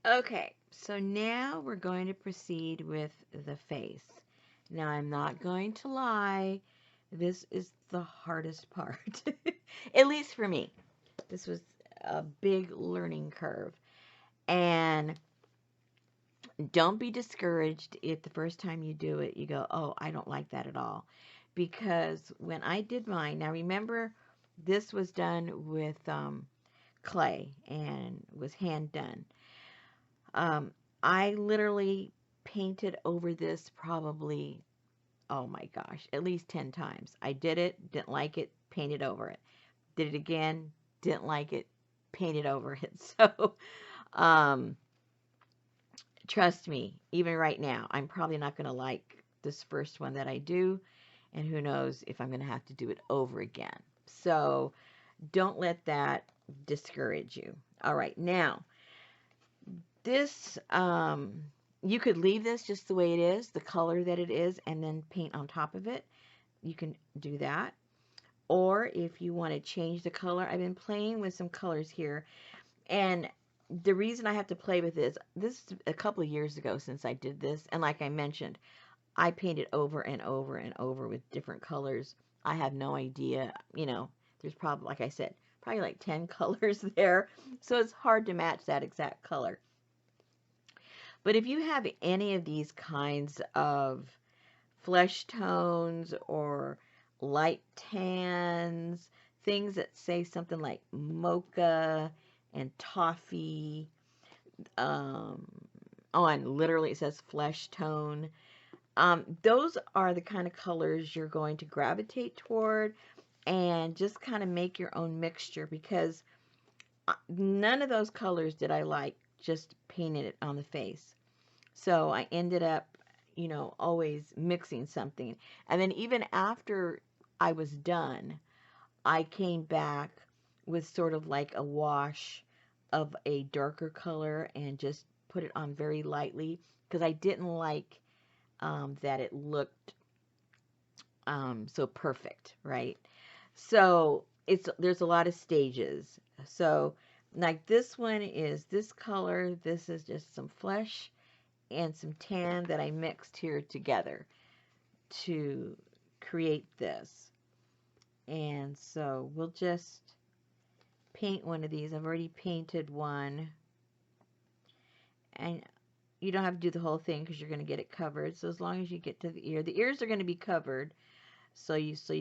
Okay, so now we're going to proceed with the face. Now, I'm not going to lie, this is the hardest part, at least for me. This was a big learning curve. And don't be discouraged if the first time you do it, you go, oh, I don't like that at all. Because when I did mine, now remember, this was done with clay and was hand done. Um, I literally painted over this probably, oh my gosh, at least 10 times. I did it, didn't like it, painted over it. Did it again, didn't like it, painted over it. So, um, trust me, even right now, I'm probably not going to like this first one that I do. And who knows if I'm going to have to do it over again. So, don't let that discourage you. All right, now, this, you could leave this just the way it is, the color that it is, and then paint on top of it. You can do that. Or if you want to change the color, I've been playing with some colors here. And the reason I have to play with this is a couple of years ago since I did this. And like I mentioned, I painted over and over and over with different colors. I have no idea, there's probably, like I said, probably like 10 colors there. So it's hard to match that exact color. But if you have any of these kinds of flesh tones or light tans, things that say something like mocha and toffee, um, on literally it says flesh tone. Those are the kind of colors you're going to gravitate toward and just kind of make your own mixture because none of those colors did I like just painting it on the face. So I ended up, always mixing something. And then even after I was done, I came back with sort of like a wash of a darker color and just put it on very lightly because I didn't like that it looked so perfect, right? So there's a lot of stages. So like this one is this color. This is just some flesh and some tan that I mixed here together to create this. And so we'll just paint one of these. I've already painted one. And you don't have to do the whole thing because you're going to get it covered. So as long as you get to the ears are going to be covered. So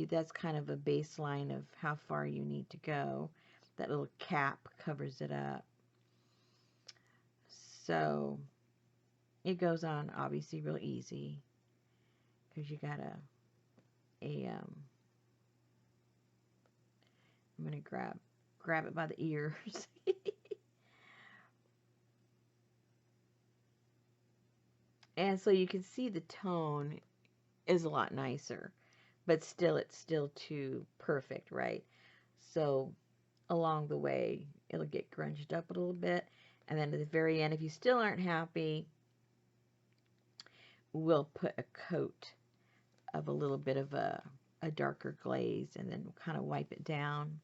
that's kind of a baseline of how far you need to go. That little cap covers it up. So it goes on obviously real easy because you got I'm gonna grab it by the ears. And so you can see the tone is a lot nicer, but still it's still too perfect, right? So along the way it'll get grunged up a little bit, and then at the very end, if you still aren't happy, we'll put a coat of a little bit of a darker glaze and then kind of wipe it down.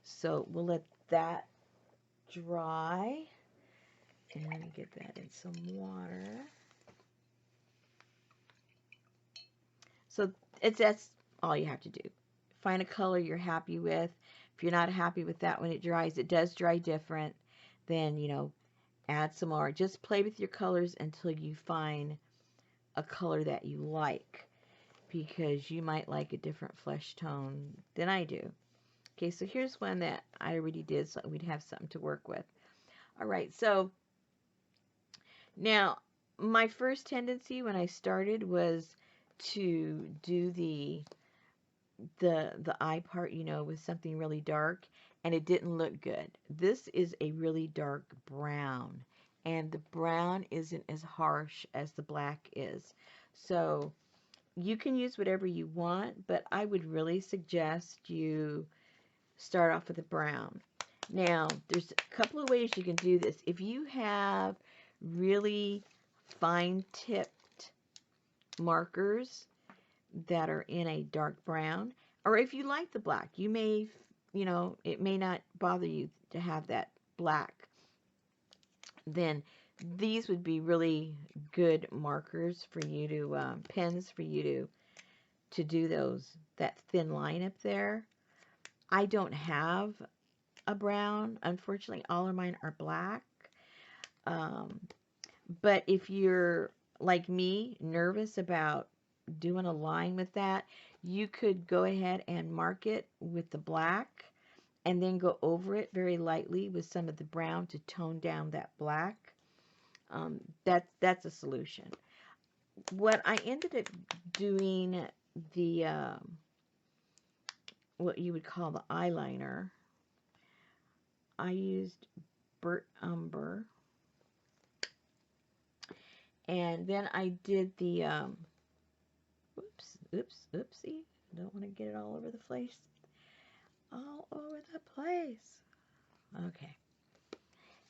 So we'll let that dry. And let me get that in some water. So that's all you have to do. Find a color you're happy with. If you're not happy with that when it dries, it does dry different, then, add some more. Just play with your colors until you find a color that you like, because you might like a different flesh tone than I do. Okay, so here's one that I already did, so we'd have something to work with. All right, so now my first tendency when I started was to do the eye part, with something really dark, and it didn't look good. This is a really dark brown, and the brown isn't as harsh as the black is. So you can use whatever you want, but I would really suggest you start off with a brown. Now, there's a couple of ways you can do this. If you have really fine tipped markers that are in a dark brown, or if you like the black, you may, it may not bother you to have that black then these would be really good markers for you to, pens for you to do that thin line up there. I don't have a brown. Unfortunately, all of mine are black. Um, but if you're like me, nervous about doing a line with that, you could go ahead and mark it with the black and then go over it very lightly with some of the brown to tone down that black. That's a solution. What I ended up doing, the what you would call the eyeliner, I used burnt umber, and then I did the oopsie, don't want to get it all over the place, all over the place. Okay,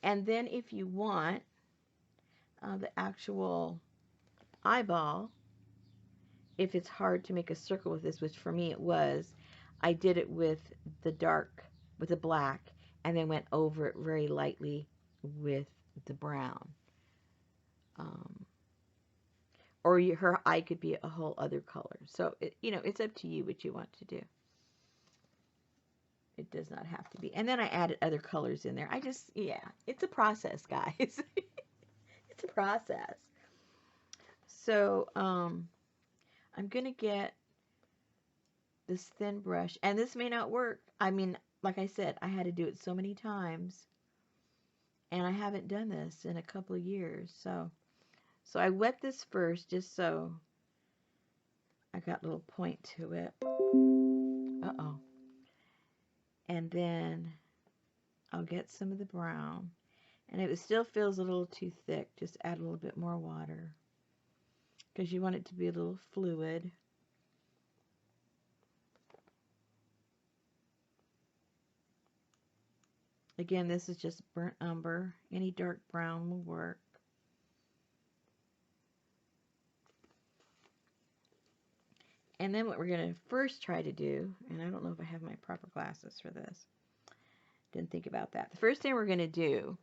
and then if you want the actual eyeball, if it's hard to make a circle with this, which for me it was, I did it with the dark, with the black, and then went over it very lightly with the brown. Or her eye could be a whole other color. So, it's up to you what you want to do. It does not have to be. And then I added other colors in there. It's a process, guys. It's a process. So, I'm going to get this thin brush. And this may not work. I mean, like I said, I had to do it so many times. And I haven't done this in a couple of years. So I wet this first just so I got a little point to it. Uh-oh. And then I'll get some of the brown. And if it still feels a little too thick, just add a little bit more water, because you want it to be a little fluid. Again, this is just burnt umber. Any dark brown will work. And then what we're going to first try to do, and I don't know if I have my proper glasses for this. Didn't think about that. The first thing we're going to do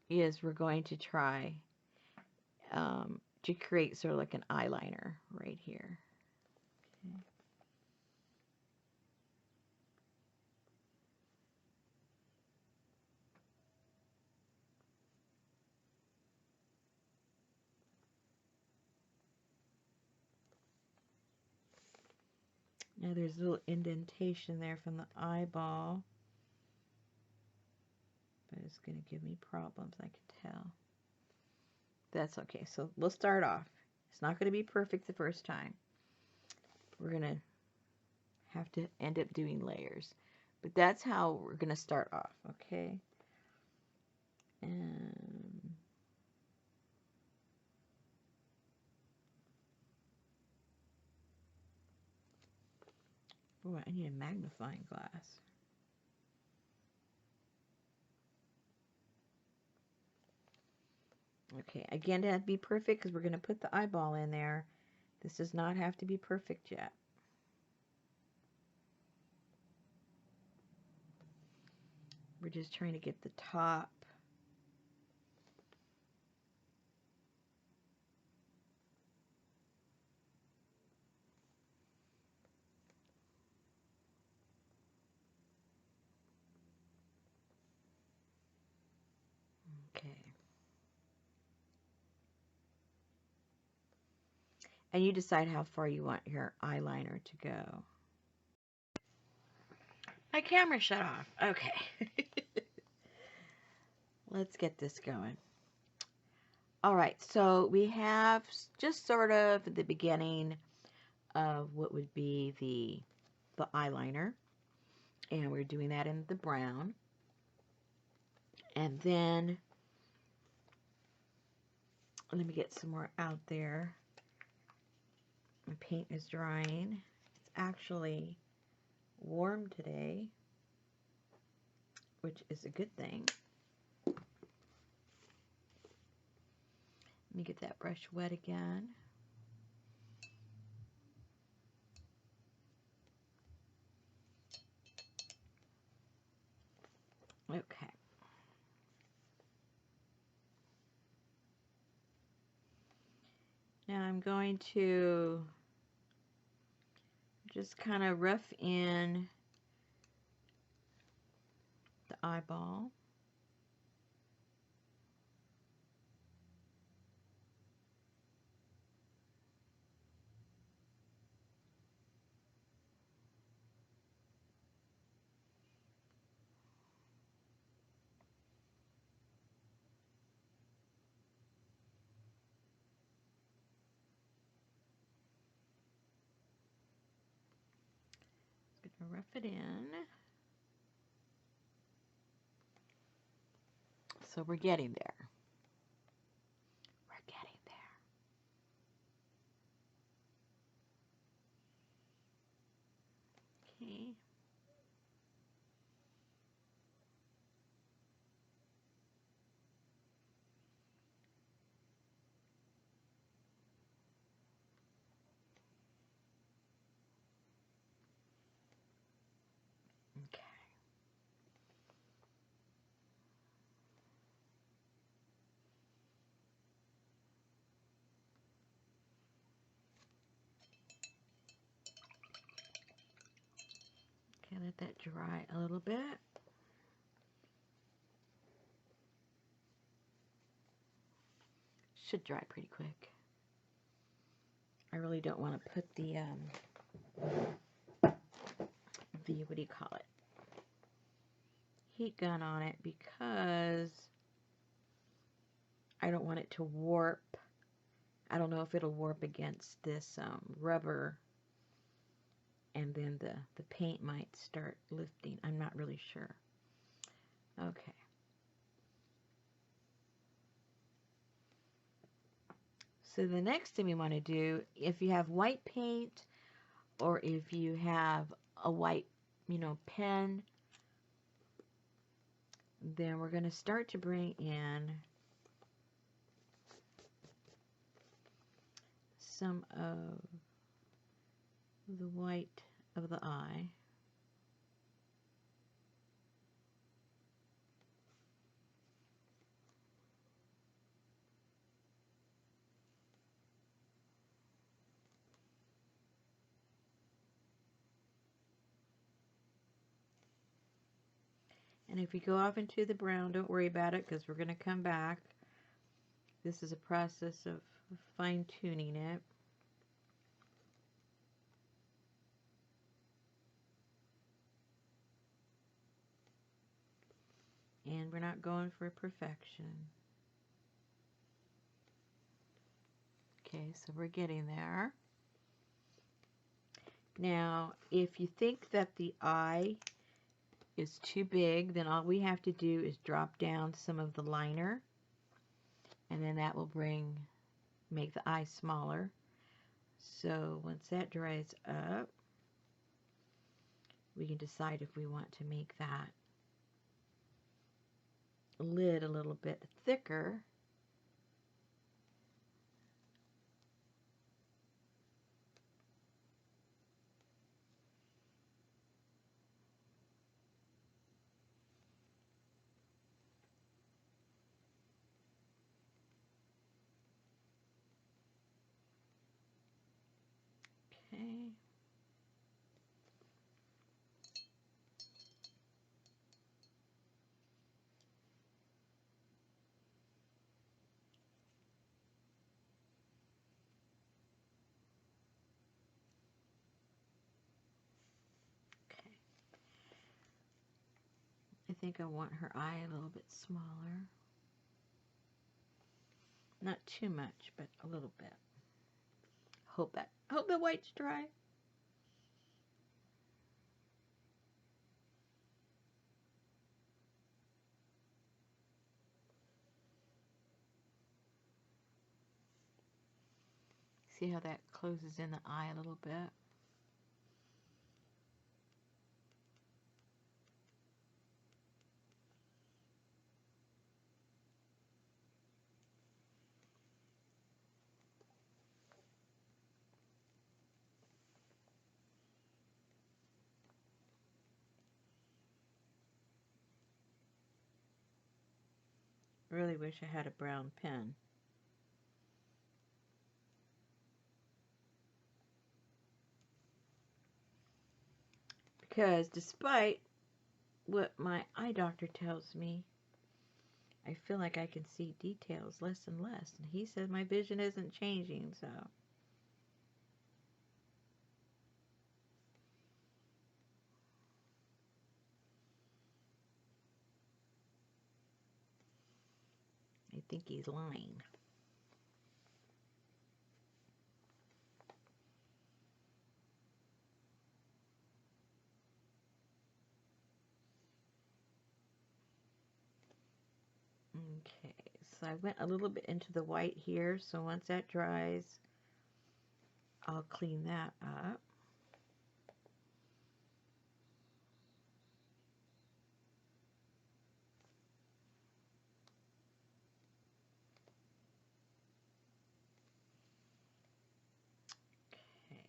is we're going to try to create sort of like an eyeliner right here. Okay. Now there's a little indentation there from the eyeball, but it's going to give me problems, I can tell. That's okay. So we'll start off. It's not going to be perfect the first time. We're going to have to end up doing layers. But that's how we're going to start off, okay? And oh, I need a magnifying glass. Okay, again, it has to be perfect because we're going to put the eyeball in there. This does not have to be perfect yet. We're just trying to get the top. Okay. And you decide how far you want your eyeliner to go. My camera shut off. Okay. Let's get this going. All right, so we have just sort of at the beginning of what would be the eyeliner, and we're doing that in the brown. And then let me get some more out there. My paint is drying. It's actually warm today, which is a good thing. Let me get that brush wet again. Okay. Now I'm going to just kind of rough in the eyeball. Just gonna rough it in. So we're getting there. We're getting there. Okay. Okay. Okay, let that dry a little bit. Should dry pretty quick. I really don't want to put the what do you call it? Heat gun on it because I don't want it to warp. I don't know if it'll warp against this rubber, and then the paint might start lifting. I'm not really sure. Okay. So the next thing we want to do, if you have white paint or if you have a white, pen, then we're going to start to bring in some of the white of the eye. And if you go off into the brown, don't worry about it because we're going to come back. This is a process of fine-tuning it. And we're not going for perfection. Okay, so we're getting there. Now, if you think that the eye is too big, then all we have to do is drop down some of the liner, and then that will make the eye smaller. So once that dries up, we can decide if we want to make that lid a little bit thicker. Okay. Okay. I think I want her eye a little bit smaller. Not too much, but a little bit. Hope the white's dry. See how that closes in the eye a little bit? Really wish I had a brown pen. Because despite what my eye doctor tells me, I feel like I can see details less and less. And he said my vision isn't changing, so. I think he's lying. Okay, so I went a little bit into the white here, so once that dries, I'll clean that up. Okay.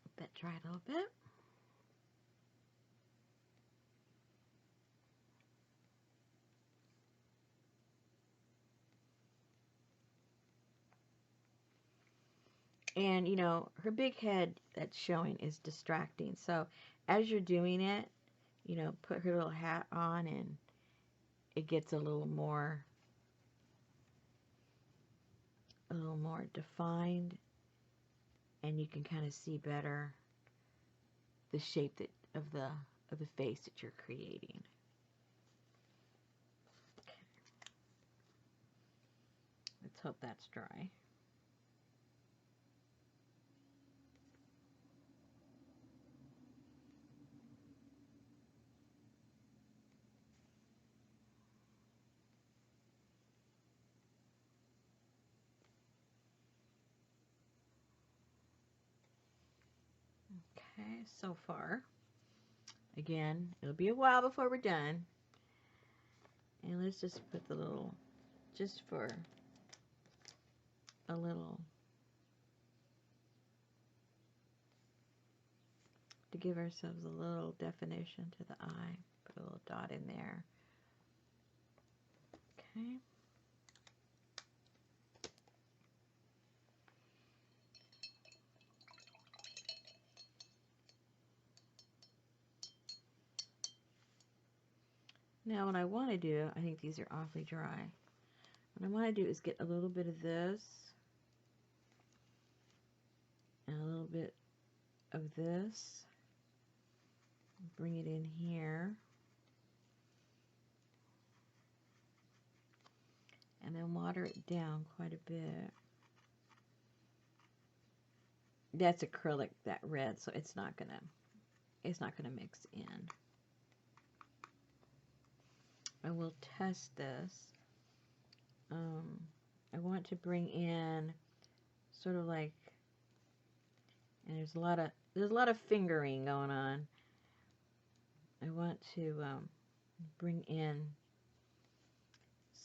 Let that dry a little bit. And, you know, her big head that's showing is distracting. So as you're doing it, you know, put her little hat on and it gets a little more defined, and you can kind of see better the shape of the face that you're creating. Okay. Let's hope that's dry. Okay, so far. Again, it'll be a while before we're done. And let's just put the little, just for a little, to give ourselves a little definition to the eye. Put a little dot in there. Okay. Now what I want to do, I think these are awfully dry. What I want to do is get a little bit of this and a little bit of this. Bring it in here. And then water it down quite a bit. That's acrylic, that red, so it's not gonna mix in. I will test this. I want to bring in sort of like, and there's a lot of fingering going on. I want to bring in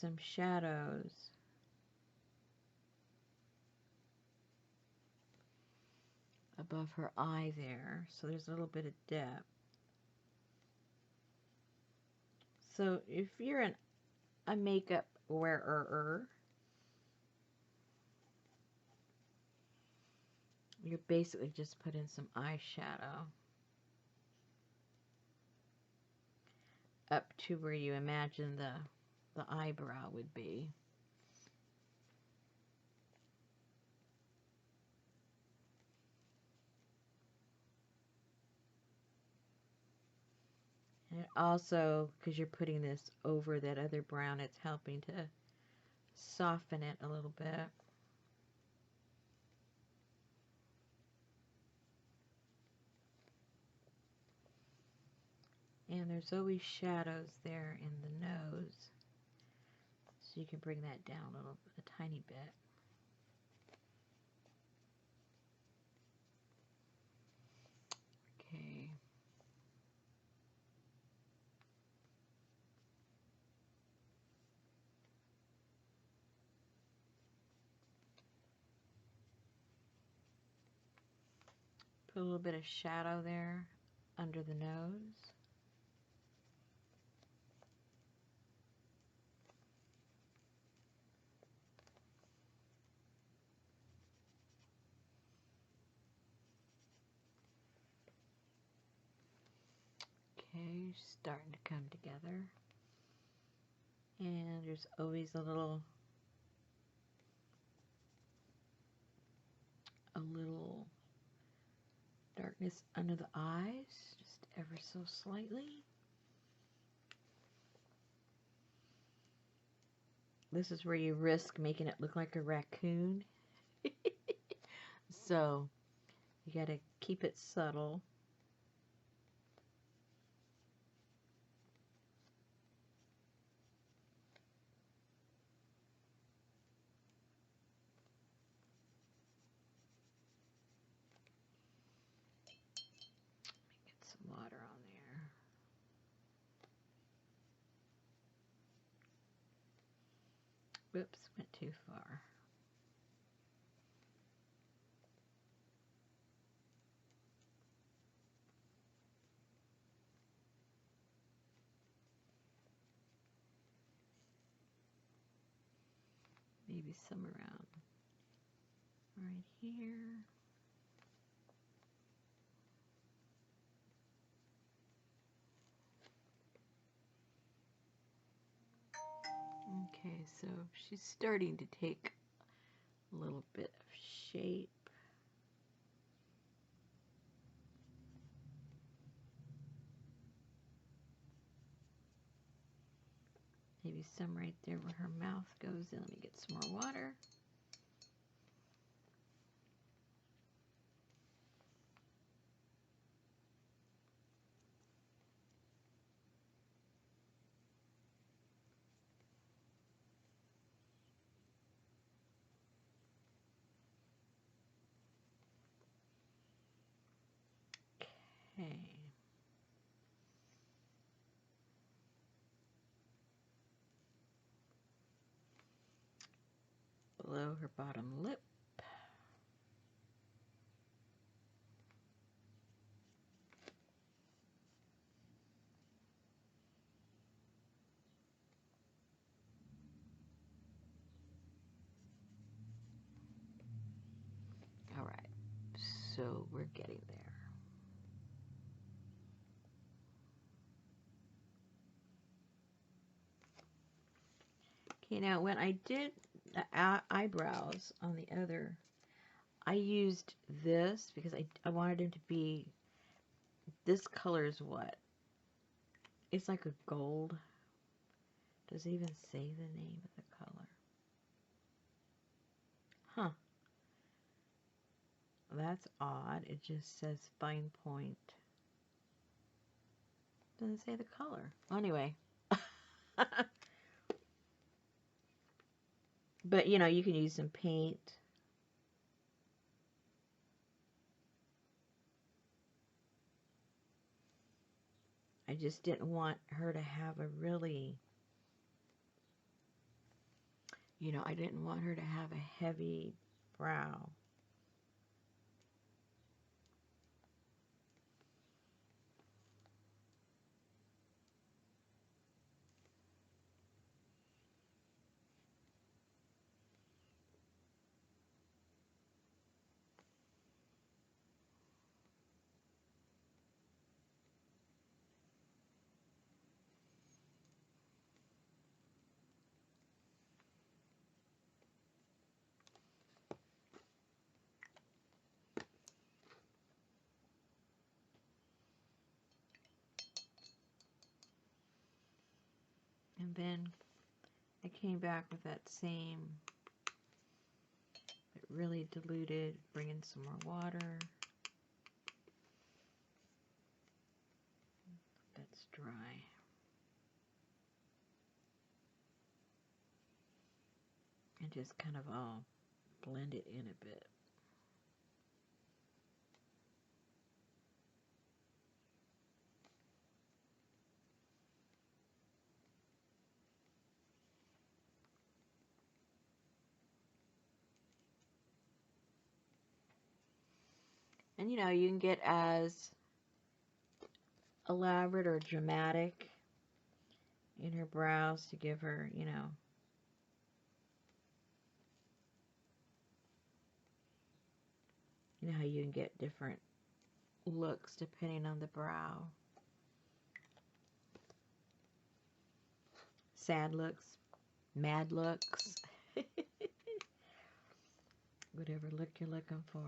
some shadows above her eye there, so there's a little bit of depth. So if you're a makeup wearer, you're basically just putting some eyeshadow up to where you imagine the eyebrow would be. And also, because you're putting this over that other brown, it's helping to soften it a little bit. And there's always shadows there in the nose. So you can bring that down a tiny bit. Okay. Put a little bit of shadow there under the nose. Okay, starting to come together. And there's always a little darkness under the eyes, just ever so slightly. This is where you risk making it look like a raccoon. So you got to keep it subtle. Get some water on there. Whoops, went too far. Maybe some around right here. Okay, so she's starting to take a little bit of shape. Maybe some right there where her mouth goes in. Let me get some more water. Okay. Below her bottom lip. All right, so we're getting there. Okay, now when I did the eyebrows on the other, I used this because I wanted him to be, this color is what? It's like a gold. Does it even say the name of the color? Huh. That's odd. It just says fine point. Doesn't say the color. Well, anyway. But, you know, you can use some paint. I just didn't want her to have a really, you know, I didn't want her to have a heavy brow. And then I came back with that same, but really diluted, bring in some more water. That's dry. And just kind of all blend it in a bit. And you know, you can get as elaborate or dramatic in her brows to give her, you know, how you can get different looks depending on the brow. sad looks, mad looks, whatever look you're looking for.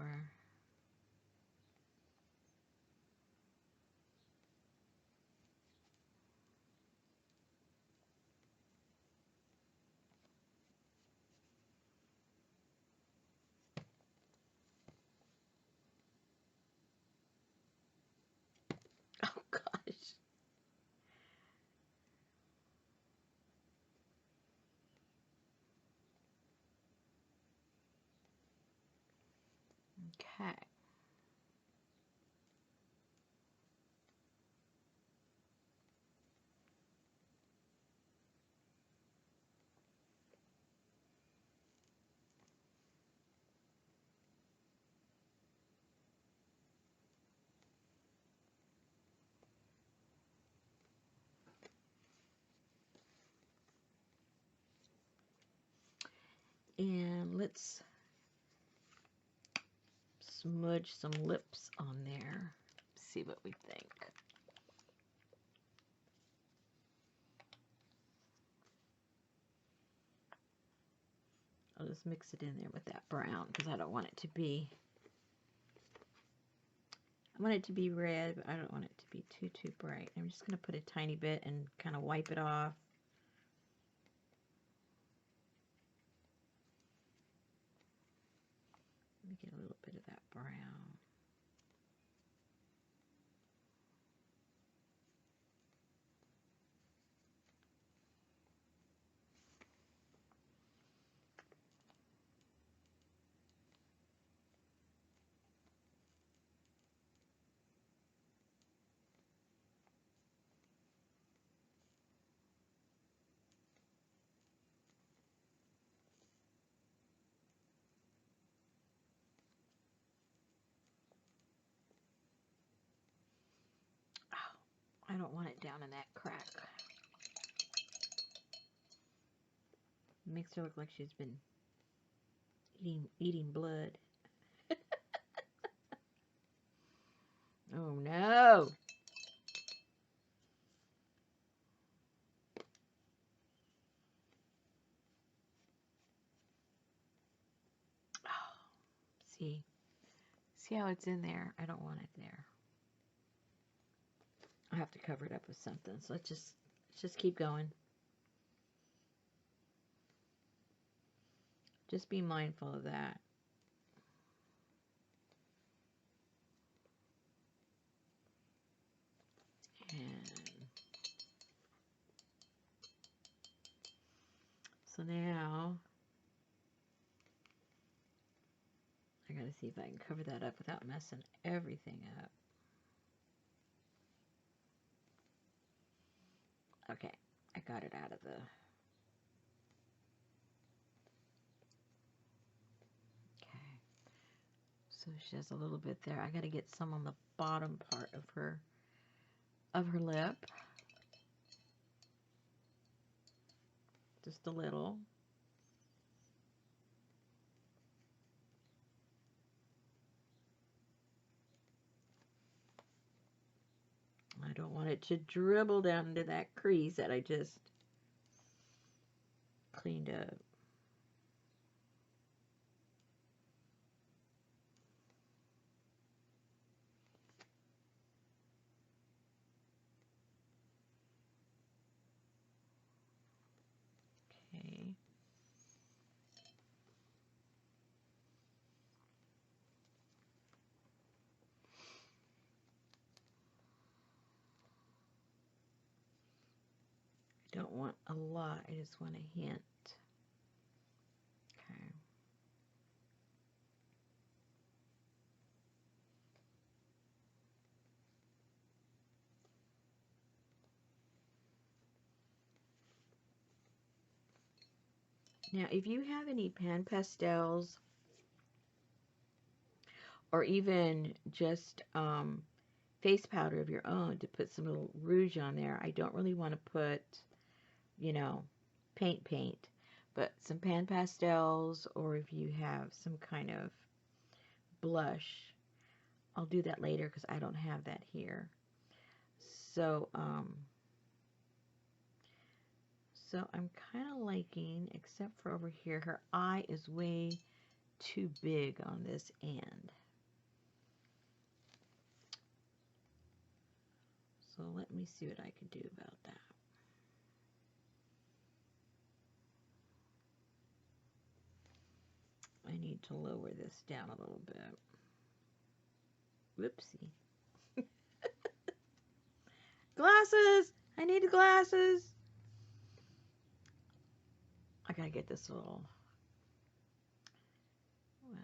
Oh gosh. Okay. And let's smudge some lips on there. See what we think. I'll just mix it in there with that brown because I don't want it to be, I want it to be red, but I don't want it to be too bright. I'm just going to put a tiny bit and kind of wipe it off. Let me get a little bit of that brown. Oh, I don't want it down in that crack. It makes her look like she's been eating blood. Oh no! Oh, see how it's in there? I don't want it there. I have to cover it up with something. So let's just keep going. Just be mindful of that. And so now I gotta see if I can cover that up without messing everything up. Okay, I got it out of the... Okay, so she has a little bit there. I gotta get some on the bottom part of her lip. Just a little. I don't want it to dribble down into that crease that I just cleaned up. Okay. I don't want a lot, I just want a hint. Okay. Now, if you have any pan pastels or even just face powder of your own to put some little rouge on there, I don't really want to put, you know, paint, but some pan pastels, or if you have some kind of blush, I'll do that later because I don't have that here. So, So I'm kind of liking, except for over here, her eye is way too big on this end. So let me see what I can do about that. I need to lower this down a little bit. Whoopsie. Glasses! I need glasses! I gotta get this little... Wow.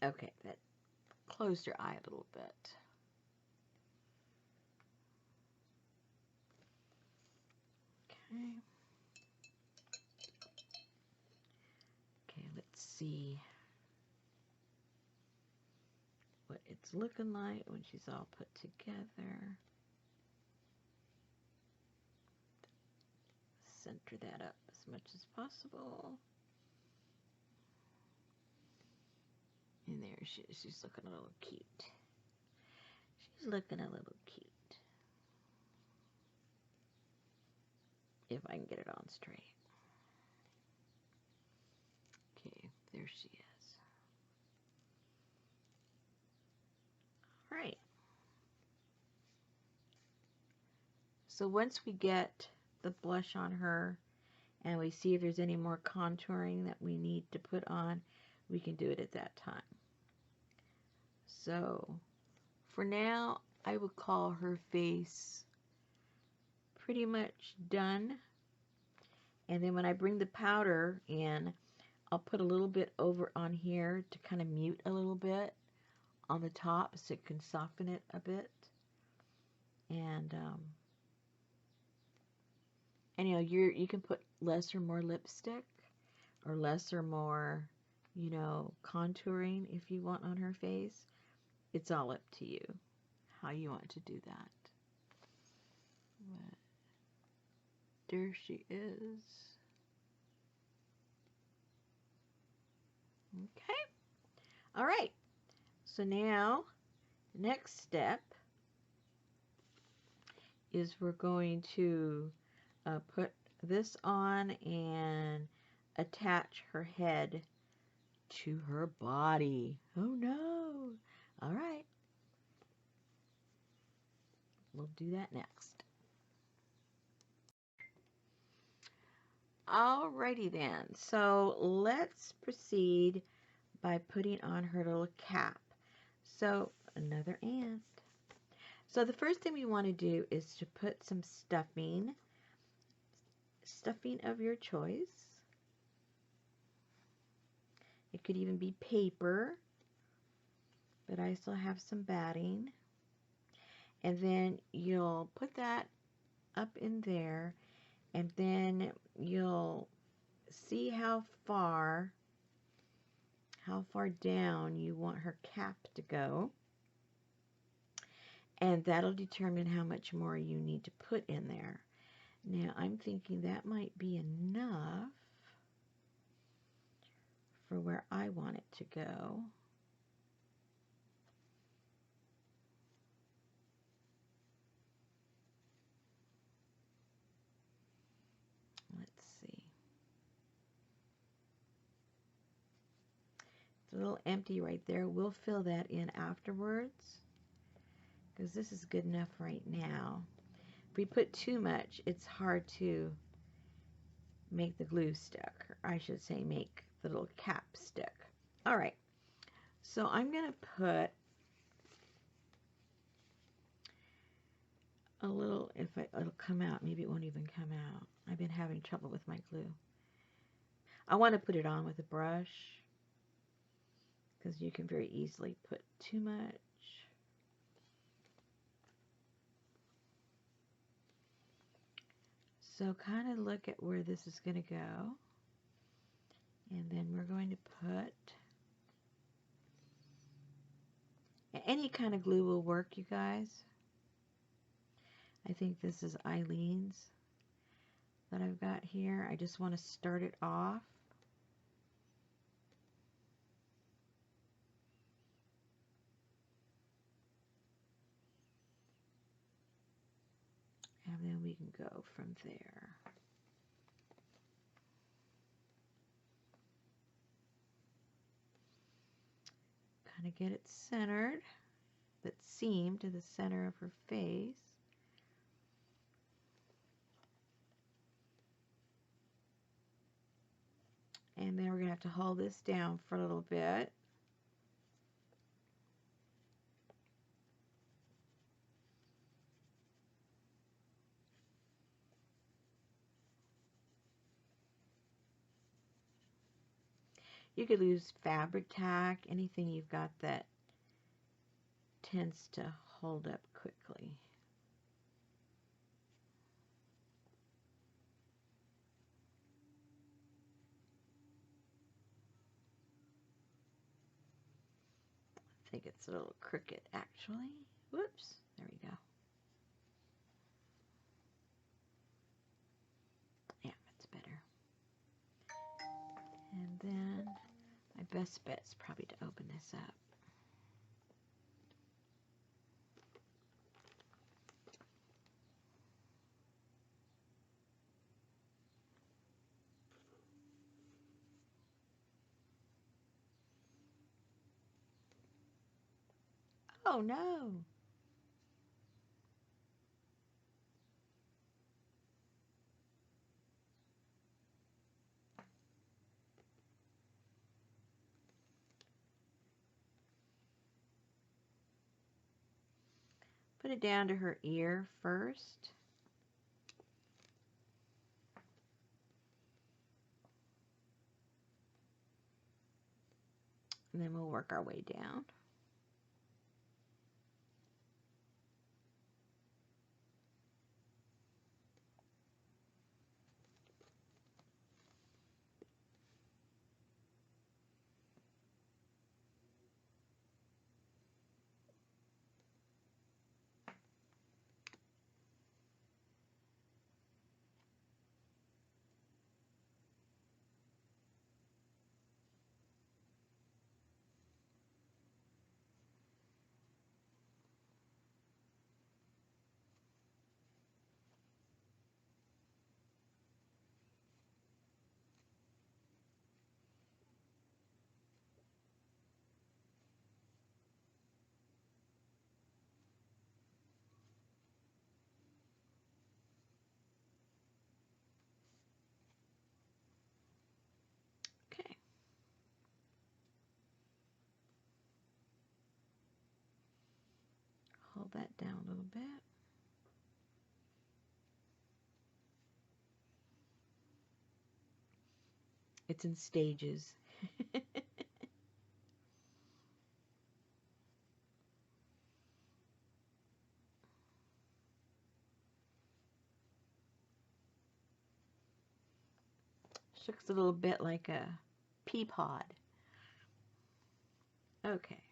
Okay, that closed your eye a little bit. Okay. Okay, let's see what it's looking like when she's all put together. Center that up as much as possible. And there she is. She's looking a little cute. She's looking a little cute. If I can get it on straight. Okay, there she is. All right. So once we get the blush on her and we see if there's any more contouring that we need to put on, we can do it at that time. So for now, I would call her face pretty much done. And then when I bring the powder in, I'll put a little bit over on here to kind of mute a little bit on the top so it can soften it a bit. And you know, you can put less or more lipstick or less or more, you know, contouring if you want on her face. It's all up to you how you want to do that. But there she is. Okay. All right. So now, next step is we're going to put this on and attach her head to her body. Oh no. All right. We'll do that next. Alrighty then. So let's proceed by putting on her little cap. So another ant. So the first thing we want to do is to put some stuffing of your choice. It could even be paper, but I still have some batting. And then you'll put that up in there, and then you'll see how far down you want her cap to go. And that'll determine how much more you need to put in there. Now, I'm thinking that might be enough for where I want it to go. Let's see. It's a little empty right there. We'll fill that in afterwards because this is good enough right now. If we put too much, it's hard to make the glue stick, or I should say make the little cap stick. All right, so I'm going to put a little, it'll come out, maybe it won't even come out. I've been having trouble with my glue. I want to put it on with a brush because you can very easily put too much. So kind of look at where this is going to go. And then we're going to put, any kind of glue will work, you guys. I think this is Eileen's that I've got here. I just want to start it off. And then we can go from there. Kind of get it centered, that seam to the center of her face. And then we're going to have to hold this down for a little bit. You could use fabric tack, anything you've got that tends to hold up quickly. I think it's a little crooked actually. Whoops, there we go. Yeah, that's better. And then my best bet is probably to open this up. Oh no! Put it down to her ear first. And then we'll work our way down. Okay. Hold that down a little bit. It's in stages. Looks a little bit like a pea pod. Okay.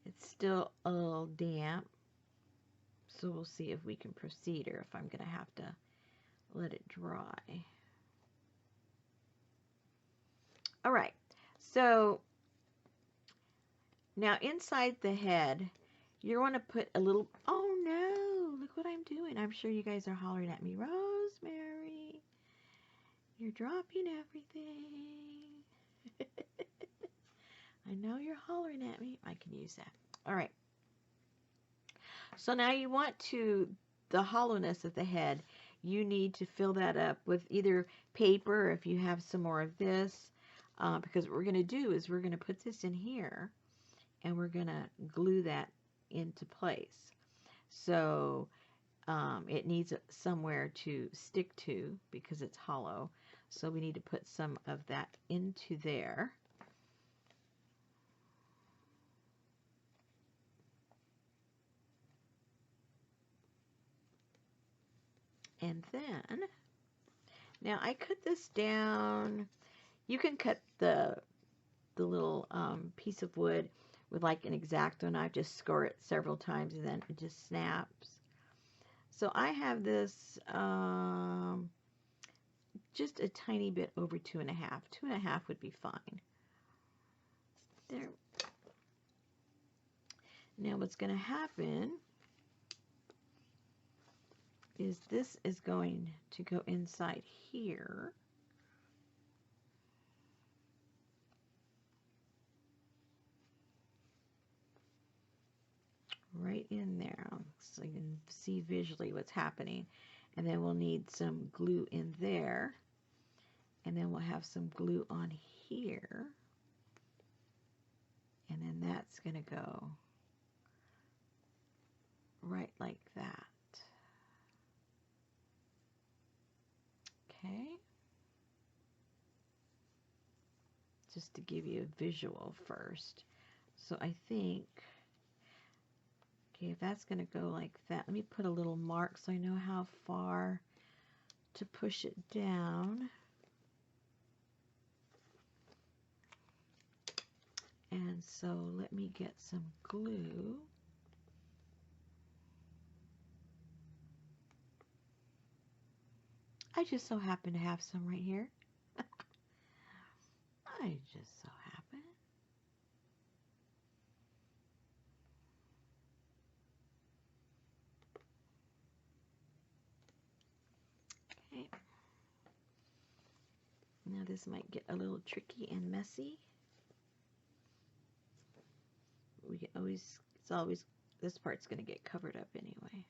It's still a little damp, so we'll see if we can proceed or if I'm going to have to let it dry. All right, so now inside the head, you want to put a little, oh no, look what I'm doing. I'm sure you guys are hollering at me, Rosemary, you're dropping everything. I know you're hollering at me. I can use that. All right. So now you want to, the hollowness of the head, you need to fill that up with either paper, or if you have some more of this, because what we're going to do is we're going to put this in here and we're going to glue that into place. So it needs somewhere to stick to because it's hollow. So we need to put some of that into there. And then, now I cut this down. You can cut the little piece of wood with like an X-Acto knife. Just score it several times and then it just snaps. So I have this just a tiny bit over 2.5. 2.5 would be fine. There. Now what's going to happen is this is going to go inside here. Right in there, so you can see visually what's happening. And then we'll need some glue in there. And then we'll have some glue on here. And then that's going to go right like that. Okay. Just to give you a visual first. So I think, okay, if that's going to go like that, let me put a little mark so I know how far to push it down. And so let me get some glue. I just so happen to have some right here. I just so happen. Okay. Now this might get a little tricky and messy. We can always, it's always, this part's going to get covered up anyway.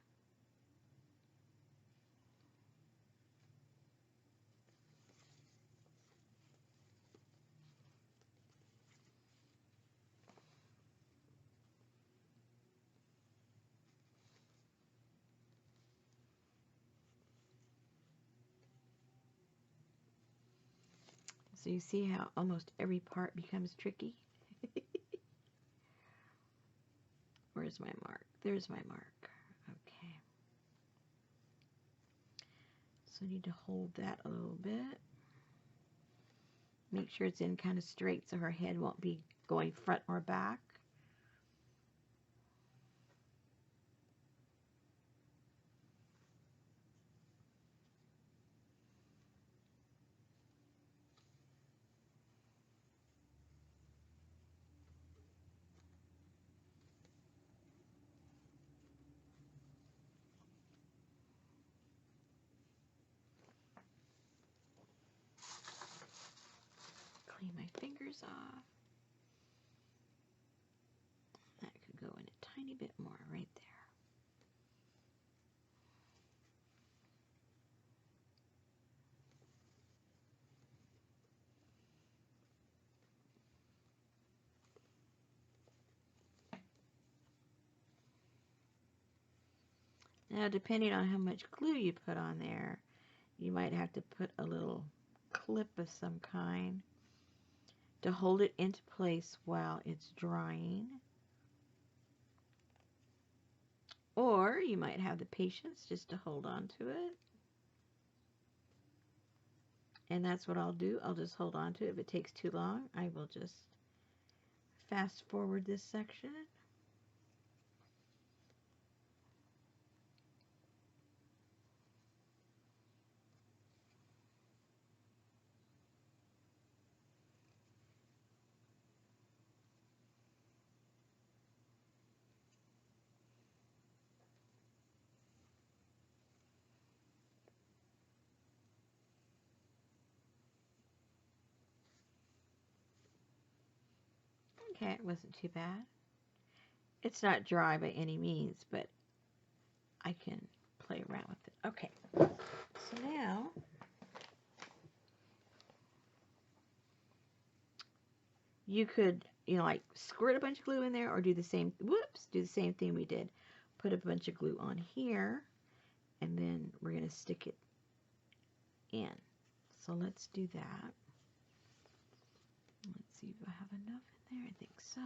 So you see how almost every part becomes tricky? Where's my mark? There's my mark. Okay. So I need to hold that a little bit. Make sure it's in kind of straight so her head won't be going front or back. Clean my fingers off. That could go in a tiny bit more right there. Now, depending on how much glue you put on there, you might have to put a little clip of some kind to hold it into place while it's drying. Or you might have the patience just to hold on to it. And that's what I'll do. I'll just hold on to it. If it takes too long, I will just fast forward this section. Okay, it wasn't too bad. It's not dry by any means, but I can play around with it. Okay, so now you could, like squirt a bunch of glue in there or do the same, do the same thing we did. Put a bunch of glue on here and then we're going to stick it in. So let's do that. Let's see if I have enough in there. I think so.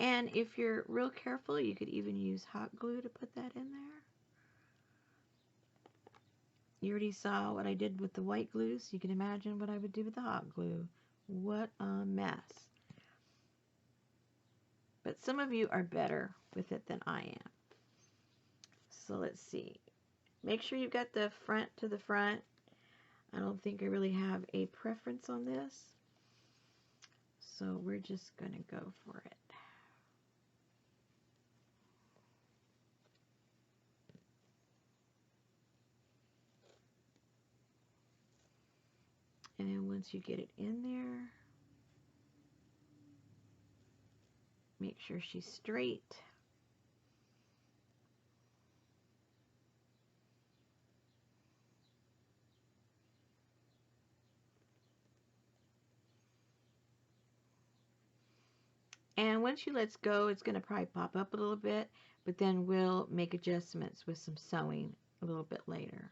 And if you're real careful, you could even use hot glue to put that in there. You already saw what I did with the white glue, so you can imagine what I would do with the hot glue. What a mess. But some of you are better with it than I am. So let's see. Make sure you've got the front to the front. I don't think I really have a preference on this. So we're just going to go for it. And then once you get it in there, make sure she's straight. And once she lets go, it's going to probably pop up a little bit, but then we'll make adjustments with some sewing a little bit later.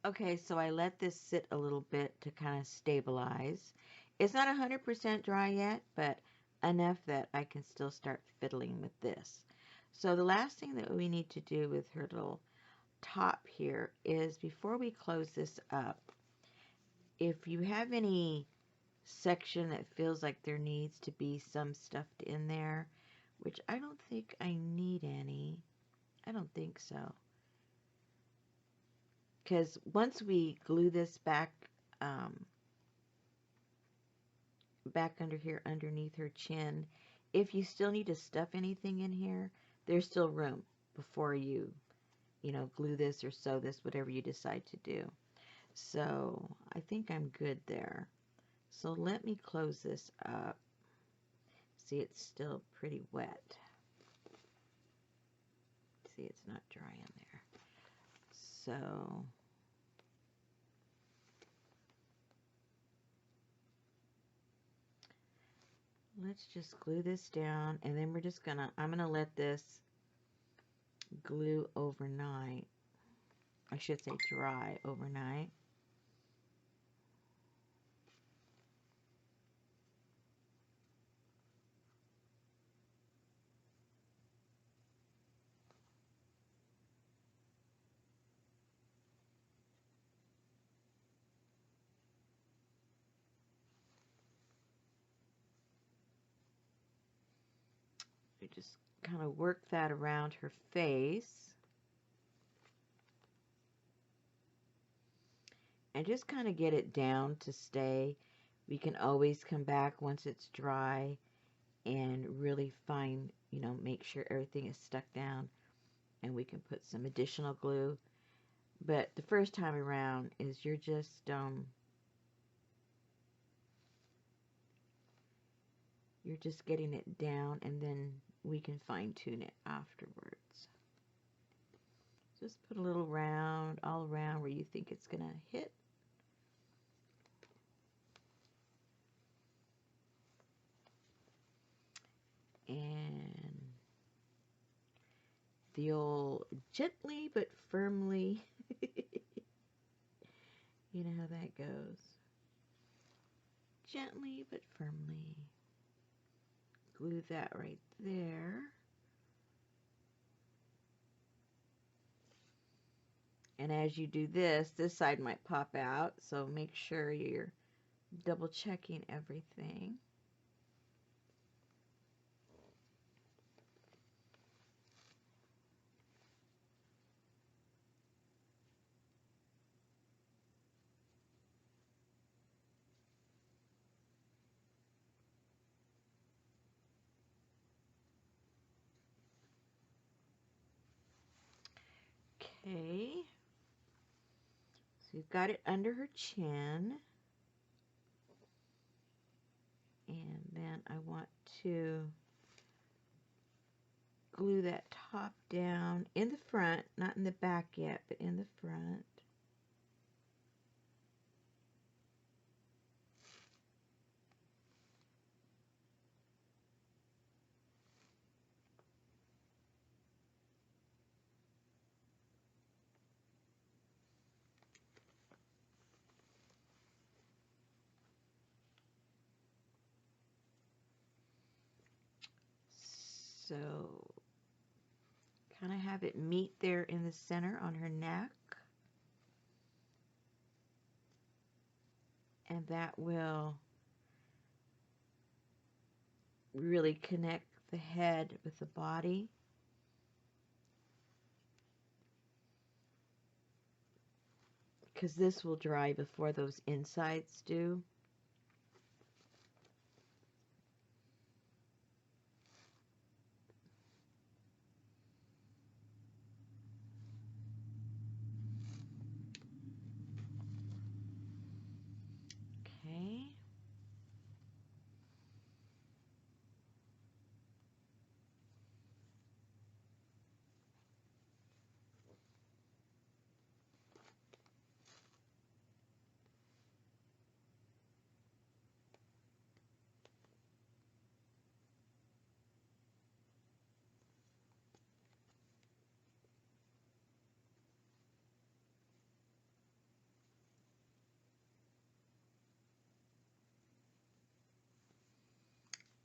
Okay, so I let this sit a little bit to kind of stabilize. It's not 100% dry yet, but enough that I can still start fiddling with this. So the last thing that we need to do with her little top here is before we close this up, if you have any section that feels like there needs to be some stuffed in there, which I don't think I need any. I don't think so. Because once we glue this back back under here underneath her chin, if you still need to stuff anything in here, there's still room before you glue this or sew this, whatever you decide to do. So I think I'm good there. So let me close this up. See, it's still pretty wet. See, it's not dry in there. So let's just glue this down, and then I'm gonna let this glue overnight. I should say dry overnight. We just kind of work that around her face. And just kind of get it down to stay. We can always come back once it's dry and really make sure everything is stuck down, and we can put some additional glue. But the first time around is you're just getting it down, and then we can fine tune it afterwards. Just put a little round all around where you think it's gonna hit. And the old gently but firmly. You know how that goes. Gently but firmly. Glue that right there. And as you do this side might pop out, so make sure you're double checking everything. Okay. So you've got it under her chin. And then I want to glue that top down in the front, not in the back yet, but in the front. So kind of have it meet there in the center on her neck. And that will really connect the head with the body. Because this will dry before those insides do. Okay.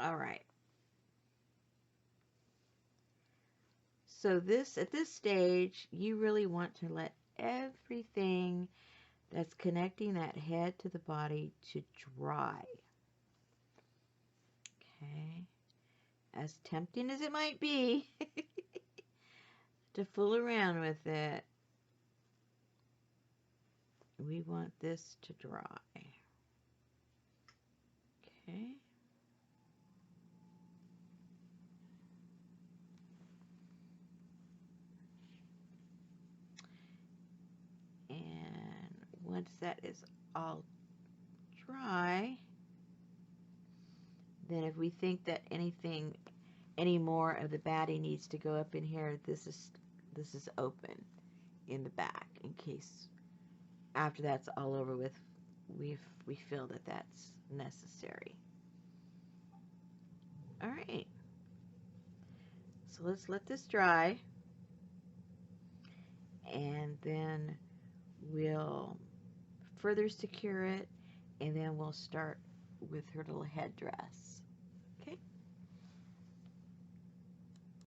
All right. So at this stage, you really want to let everything that's connecting that head to the body to dry. Okay. As tempting as it might be to fool around with it, we want this to dry. Okay. And once that is all dry, then if we think that any more of the batty needs to go up in here, this is open in the back in case after that's all over with, we feel that that's necessary. All right. So let's let this dry, and then we'll further secure it, and then we'll start with her little headdress.